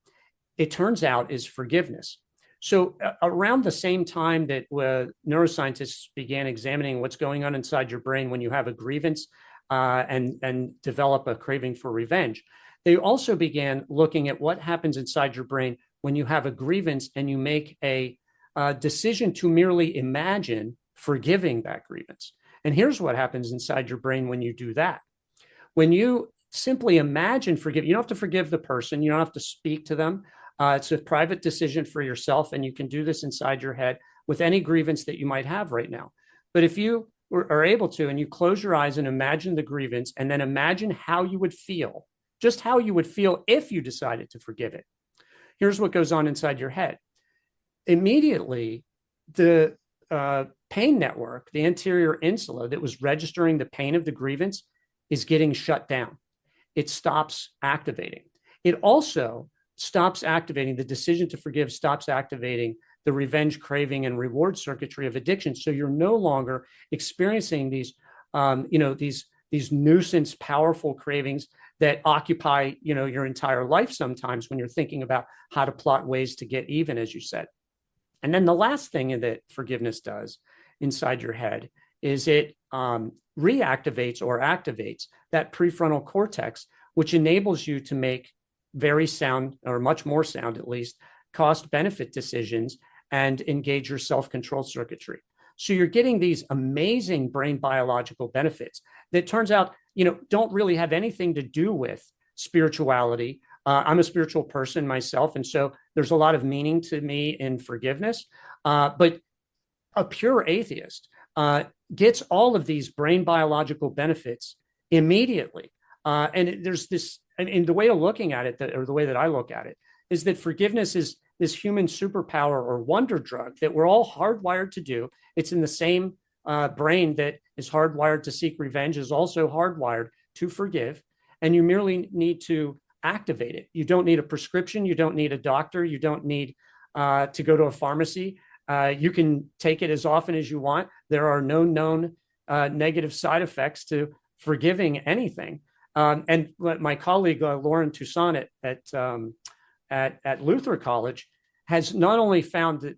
it turns out, is forgiveness. So around the same time that neuroscientists began examining what's going on inside your brain when you have a grievance and develop a craving for revenge, They also began looking at what happens inside your brain when you have a grievance and you make a decision to merely imagine forgiving that grievance. And here's what happens inside your brain when you do that. When you simply imagine forgive, you don't have to forgive the person, you don't have to speak to them. It's a private decision for yourself, and you can do this inside your head with any grievance that you might have right now. But if you are able to, and you close your eyes and imagine the grievance, and then imagine how you would feel, just how you would feel if you decided to forgive it. Here's what goes on inside your head. Immediately, the pain network, the anterior insula that was registering the pain of the grievance, is getting shut down. It stops activating. It also stops activating, the decision to forgive stops activating the revenge craving and reward circuitry of addiction. So you're no longer experiencing these, these nuisance, powerful cravings that occupy, your entire life sometimes when you're thinking about how to plot ways to get even, as you said. And then the last thing that forgiveness does inside your head is it reactivates or activates that prefrontal cortex, which enables you to make very sound, or much more sound at least, cost-benefit decisions and engage your self-control circuitry. So you're getting these amazing brain biological benefits that turns out, don't really have anything to do with spirituality. I'm a spiritual person myself, and so there's a lot of meaning to me in forgiveness. But a pure atheist gets all of these brain biological benefits immediately. And there's this, and the way of looking at it, or the way that I look at it, is that forgiveness is this human superpower or wonder drug that we're all hardwired to do. It's in the same brain that is hardwired to seek revenge, is also hardwired to forgive. And you merely need to activate it. You don't need a prescription. You don't need a doctor. You don't need to go to a pharmacy. You can take it as often as you want. There are no known negative side effects to forgiving anything. And my colleague Lauren Toussaint at Luther College has not only found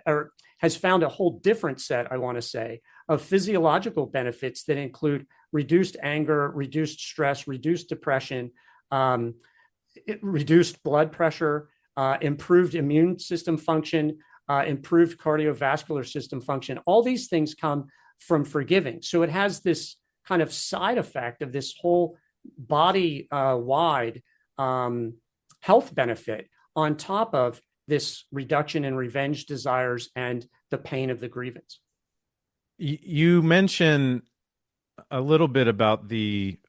or has found a whole different set, I want to say, of physiological benefits that include reduced anger, reduced stress, reduced depression, reduced blood pressure, improved immune system function, improved cardiovascular system function. All these things come from forgiving. So it has this kind of side effect of this whole body-wide health benefit on top of this reduction in revenge desires and the pain of the grievance. You mentioned a little bit about the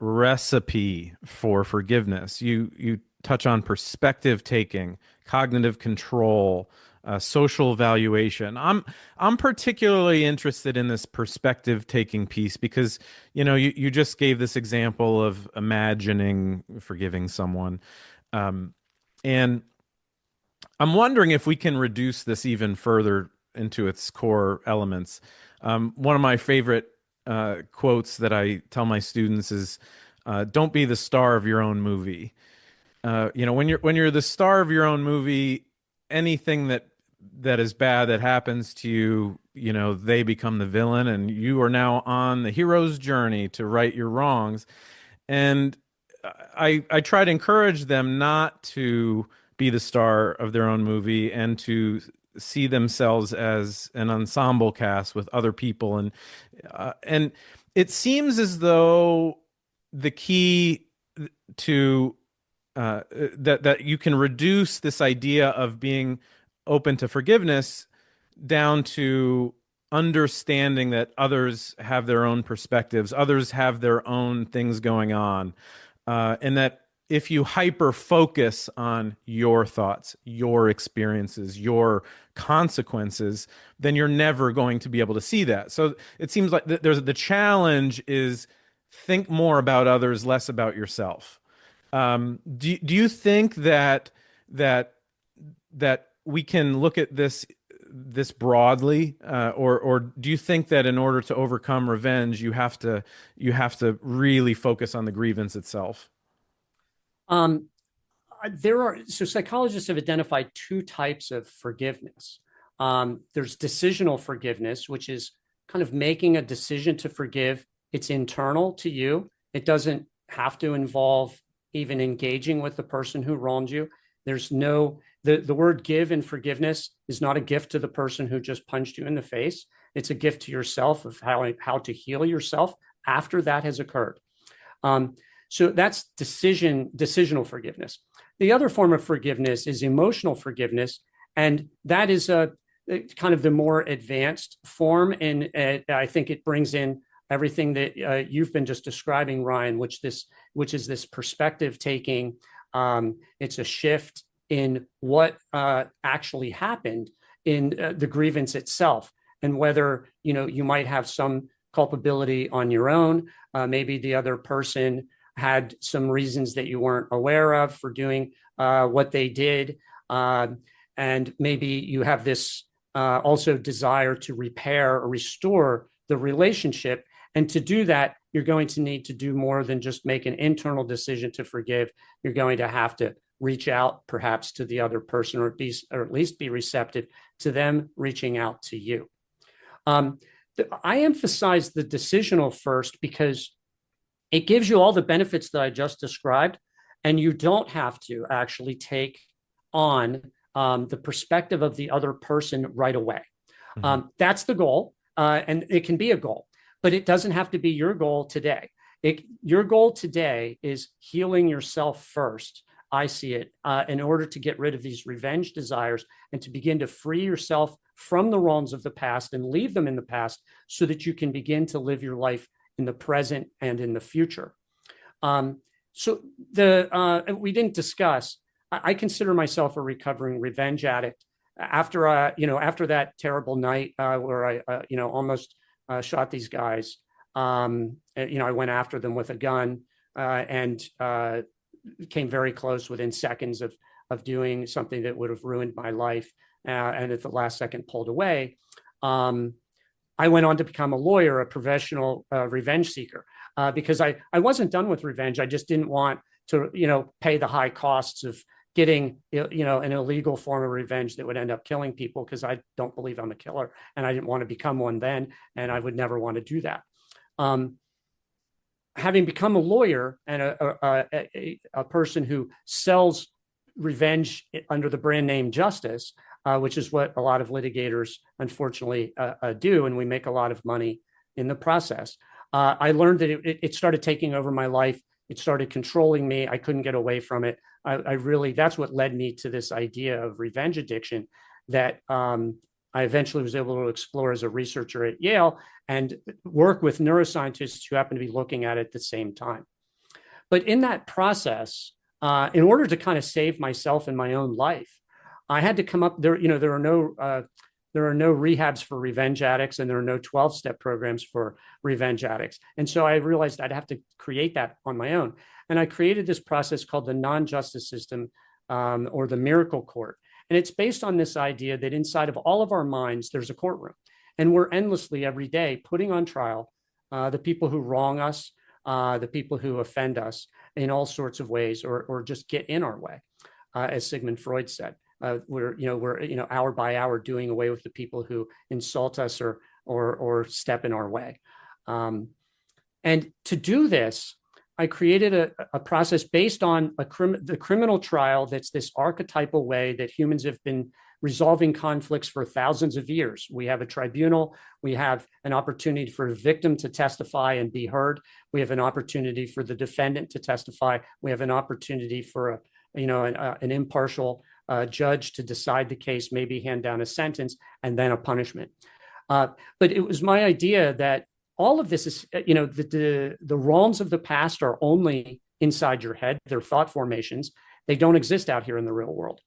recipe for forgiveness. You touch on perspective taking, cognitive control, social evaluation. I'm particularly interested in this perspective taking piece because you just gave this example of imagining forgiving someone, and I'm wondering if we can reduce this even further into its core elements. One of my favorite quotes that I tell my students is, "Don't be the star of your own movie." When you're the star of your own movie, anything that is bad that happens to you, they become the villain, and you are now on the hero's journey to right your wrongs. And I try to encourage them not to be the star of their own movie and to see themselves as an ensemble cast with other people. And it seems as though the key to that you can reduce this idea of being open to forgiveness down to understanding that others have their own perspectives, others have their own things going on, and that if you hyper focus on your thoughts, your experiences, your consequences, then you're never going to be able to see that. So it seems like there's the challenge is think more about others, less about yourself. Do you think that we can look at this broadly, or do you think that in order to overcome revenge, you have to really focus on the grievance itself? So psychologists have identified two types of forgiveness. There's decisional forgiveness, which is kind of making a decision to forgive. It's internal to you. It doesn't have to involve even engaging with the person who wronged you. There's no, the word give in forgiveness is not a gift to the person who just punched you in the face. It's a gift to yourself of how to heal yourself after that has occurred. So that's decisional forgiveness. The other form of forgiveness is emotional forgiveness, and that is a kind of the more advanced form. And I think it brings in everything that you've been just describing, Ryan, which is this perspective taking. It's a shift in what actually happened in the grievance itself, and whether you might have some culpability on your own. Maybe the other person had some reasons that you weren't aware of for doing what they did, and maybe you have this also desire to repair or restore the relationship. And to do that, you're going to need to do more than just make an internal decision to forgive. You're going to have to reach out perhaps to the other person, or at least be receptive to them reaching out to you. I emphasize the decisional first because it gives you all the benefits that I just described, and you don't have to actually take on the perspective of the other person right away. Mm-hmm. That's the goal, and it can be a goal, but it doesn't have to be your goal today. Your goal today is healing yourself first. I see it in order to get rid of these revenge desires and to begin to free yourself from the wrongs of the past and leave them in the past so that you can begin to live your life in the present and in the future. So we didn't discuss, I consider myself a recovering revenge addict. After that terrible night where I almost shot these guys, I went after them with a gun and came very close within seconds of doing something that would have ruined my life, and at the last second pulled away. I went on to become a lawyer, a professional revenge seeker, because I wasn't done with revenge. I just didn't want to, pay the high costs of getting, an illegal form of revenge that would end up killing people, because I don't believe I'm a killer, and I didn't want to become one then, and I would never want to do that. Having become a lawyer and a person who sells revenge under the brand name justice, which is what a lot of litigators, unfortunately, do, and we make a lot of money in the process. I learned that it started taking over my life. It started controlling me. I couldn't get away from it. That's what led me to this idea of revenge addiction that I eventually was able to explore as a researcher at Yale and work with neuroscientists who happen to be looking at it at the same time. But in that process, in order to kind of save myself and my own life, I had to come up there. There are no rehabs for revenge addicts, and there are no 12-step programs for revenge addicts. And so I realized I'd have to create that on my own. And I created this process called the non-justice system, or the miracle court. And it's based on this idea that inside of all of our minds, there's a courtroom, and we're endlessly every day putting on trial the people who wrong us, the people who offend us in all sorts of ways, or just get in our way, as Sigmund Freud said. We're hour by hour doing away with the people who insult us or step in our way. And to do this, I created a process based on the criminal trial. That's this archetypal way that humans have been resolving conflicts for thousands of years. We have a tribunal. We have an opportunity for a victim to testify and be heard. We have an opportunity for the defendant to testify. We have an opportunity for an impartial judge to decide the case, maybe hand down a sentence, and then a punishment. But it was my idea that all of this is, the wrongs of the past are only inside your head. They're thought formations. They don't exist out here in the real world.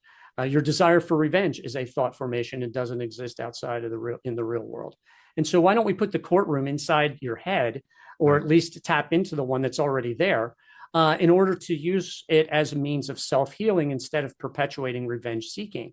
Your desire for revenge is a thought formation. It doesn't exist outside of in the real world. And so why don't we put the courtroom inside your head, or at least tap into the one that's already there, in order to use it as a means of self-healing instead of perpetuating revenge seeking.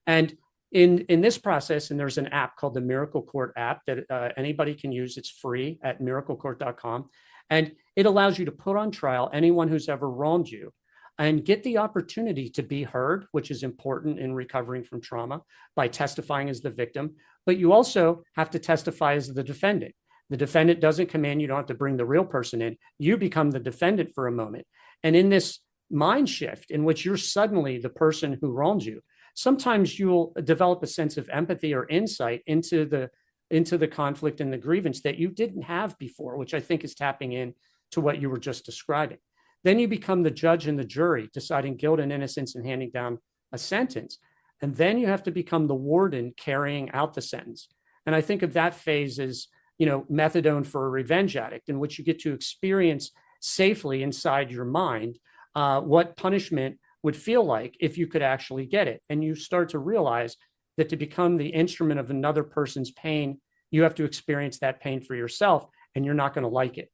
And in this process, and there's an app called the Miracle Court app that anybody can use. It's free at miraclecourt.com. And it allows you to put on trial anyone who's ever wronged you and get the opportunity to be heard, which is important in recovering from trauma, by testifying as the victim. But you also have to testify as the defendant. The defendant doesn't come in. You don't have to bring the real person in. You become the defendant for a moment. And in this mind shift in which you're suddenly the person who wronged you, sometimes you'll develop a sense of empathy or insight into the conflict and the grievance that you didn't have before, which I think is tapping in to what you were just describing. Then you become the judge and the jury, deciding guilt and innocence and handing down a sentence. And then you have to become the warden carrying out the sentence. And I think of that phase as, methadone for a revenge addict, in which you get to experience safely inside your mind what punishment would feel like if you could actually get it. And you start to realize that to become the instrument of another person's pain, you have to experience that pain for yourself, and you're not going to like it.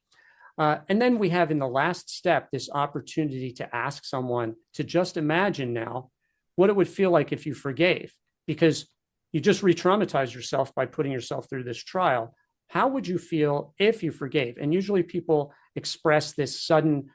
And then we have in the last step this opportunity to ask someone to just imagine now what it would feel like if you forgave, because you just re-traumatized yourself by putting yourself through this trial. How would you feel if you forgave? And usually people express this sudden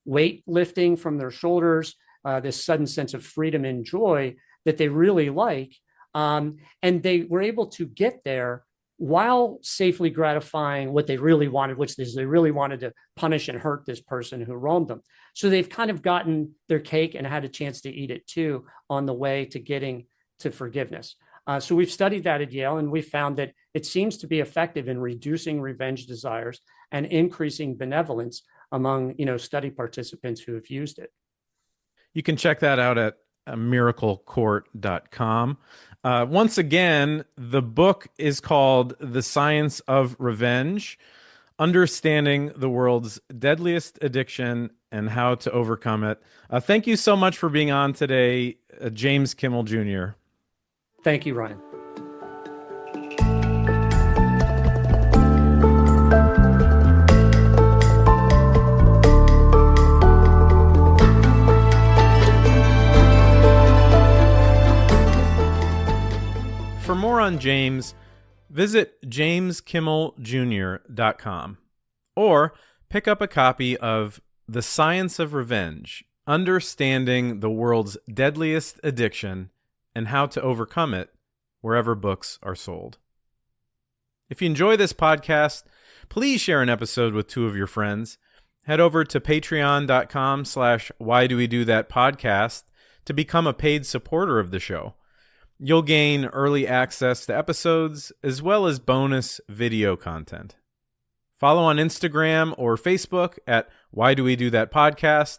weight lifting from their shoulders, this sudden sense of freedom and joy that they really like. And they were able to get there while safely gratifying what they really wanted, which is they really wanted to punish and hurt this person who wronged them. So they've kind of gotten their cake and had a chance to eat it too on the way to getting to forgiveness. So we've studied that at Yale, and we found that it seems to be effective in reducing revenge desires and increasing benevolence among, study participants who have used it. You can check that out at miraclecourt.com. Once again, the book is called The Science of Revenge: Understanding the World's Deadliest Addiction and How to Overcome It. Thank you so much for being on today, James Kimmel Jr. Thank you, Ryan. For more on James, visit jameskimmeljr.com or pick up a copy of The Science of Revenge: Understanding the World's Deadliest Addiction and How to Overcome It wherever books are sold. If you enjoy this podcast, please share an episode with two of your friends. Head over to patreon.com/whydowedothatpodcast to become a paid supporter of the show. You'll gain early access to episodes as well as bonus video content. Follow on Instagram or Facebook at Why Do We Do That Podcast,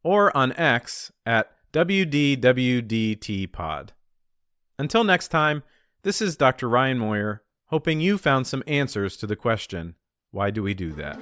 or on X at WDWDTpod. Until next time, this is Dr. Ryan Moyer, hoping you found some answers to the question, why do we do that?